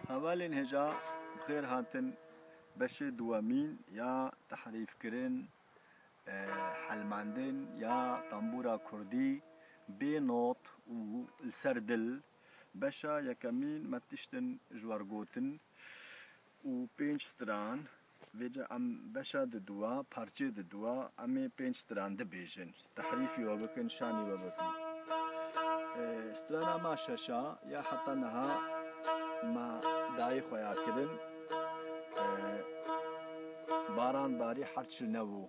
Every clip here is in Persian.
اولین هجا بخیر هاتن بش دوامین یا تحریف کرن حلماندن یا تنبورا کردی بی نوت و السردل بشا یکمین متشتن جوارگوتن و پنج ستران وجا ام بشا دوا پارچه دوا امی پنج ستران ده بیجن تحریفی و بکن شانی و بکن سترانا ما ششا یا حتی نها ما دای خویا کردن باران باری حرچ نبو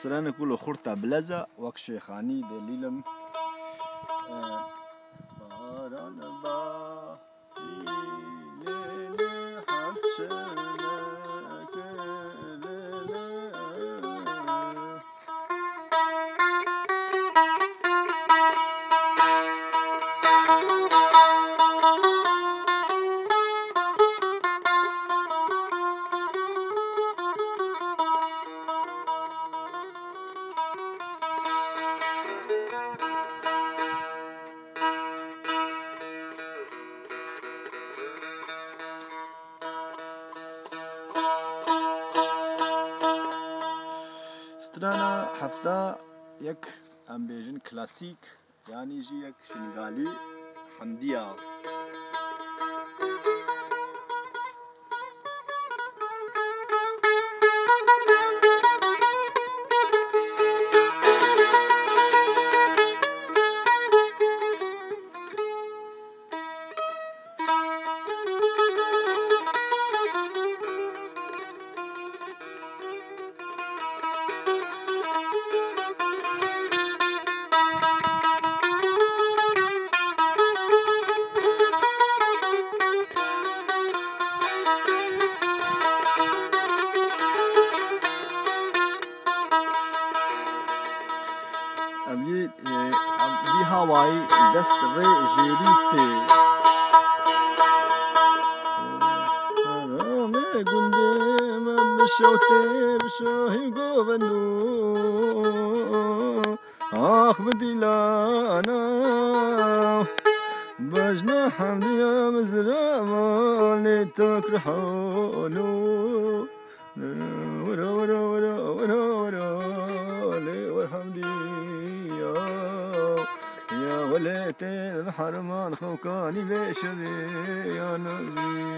افسران كله خرطة بلزة وك شيخاني دليلم باران سترانا هفته یک ام بیجن کلاسیک یعنی جی یک شنگالی حمدیه ابي هواي دست ري جيريتي رامي قندم بشوتي بشاهي قوبندو اخ بديلانا بجنا حمدي يا مزرعة اللي تكرحونو ورا ورا ورا ورا ورا والحمدي يا وليتي الحرمان خوكاني ليش يا نبي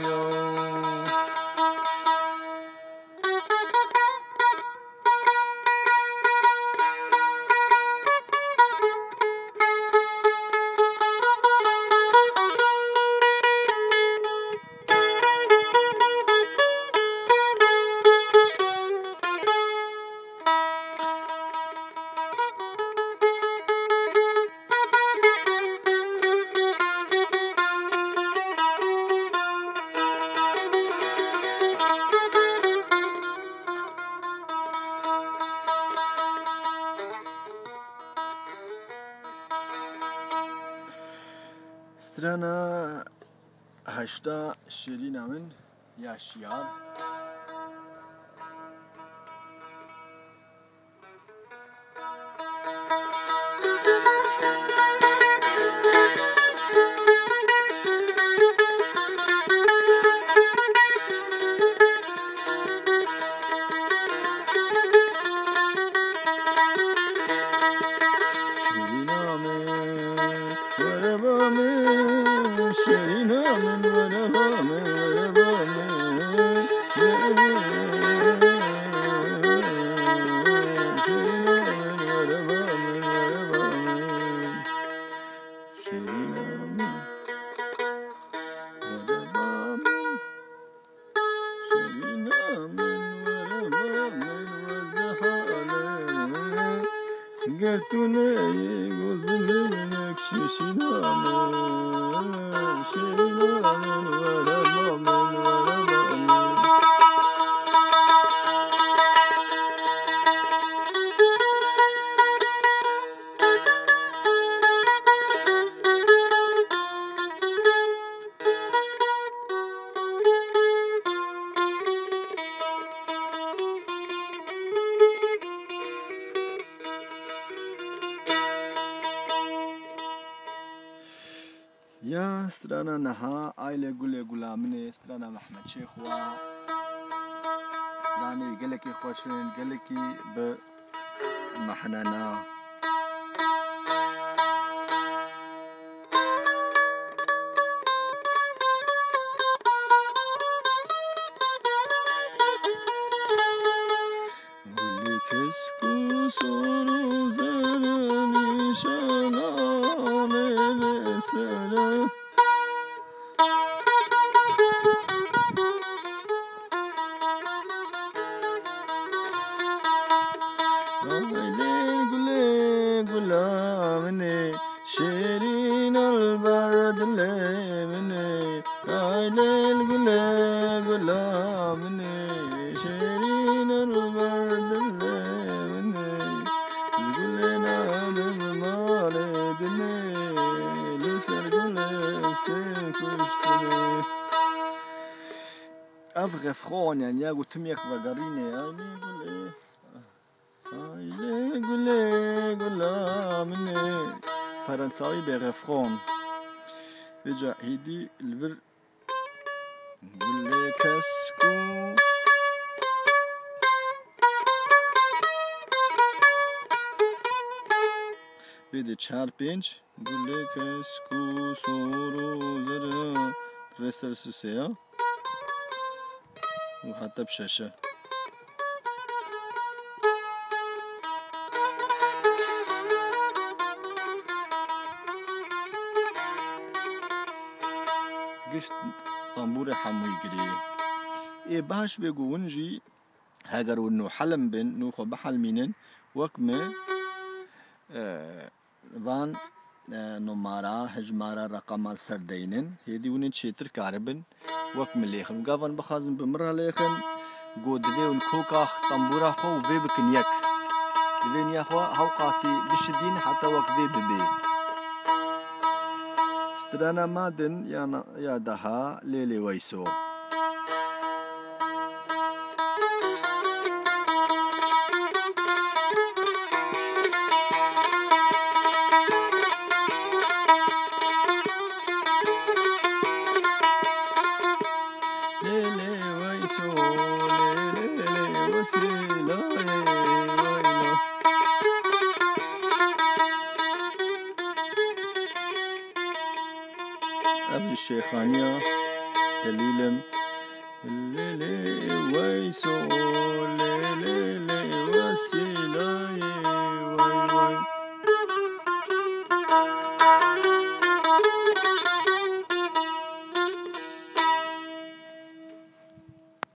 سترانا هشتا شيرين من يا شيار گرتونه گذنک شیرینانه شیرینانه يا سترانا نها آيلة قولي قلامني سترانا محمد شيخوا ستراني قلكي خوشين قلكي بمحنانا قولي كسكو سورو زرني شناني لسنة شيرين البرد لمني عيلين قلامني شيرين البرد لمني قلنا بمالدني لسر قل استنكشتني أبغى فخون يعني يا قلت ميك بقريني عيلين قلامني فرنساوي برفرون بجا هيدي الفر نقول كسكو بيدي تشار بينج نقول كسكو سورو زر رسر سوسيا وحتى بشاشة قشت طنبور حموي قري إيه باش بيقونجي هاجر إنه حلم بن نوخو بحل مينن وكمة وان نمارا هجمارا رقم السردينن هيدي ونن شيتر كاربن وكمة ليخن قافن بخازن بمرة ليخن قود ذي كوكا طنبورا خو وفي بكنيك ذين يا خو هاو قاسي بشدين حتى وكذي ببي سترانا مادن يا دها ليلي ويسو ليلي ويسو ليلي وسيلة أبو الشيخانية دليلم ليلي ويسو ليلي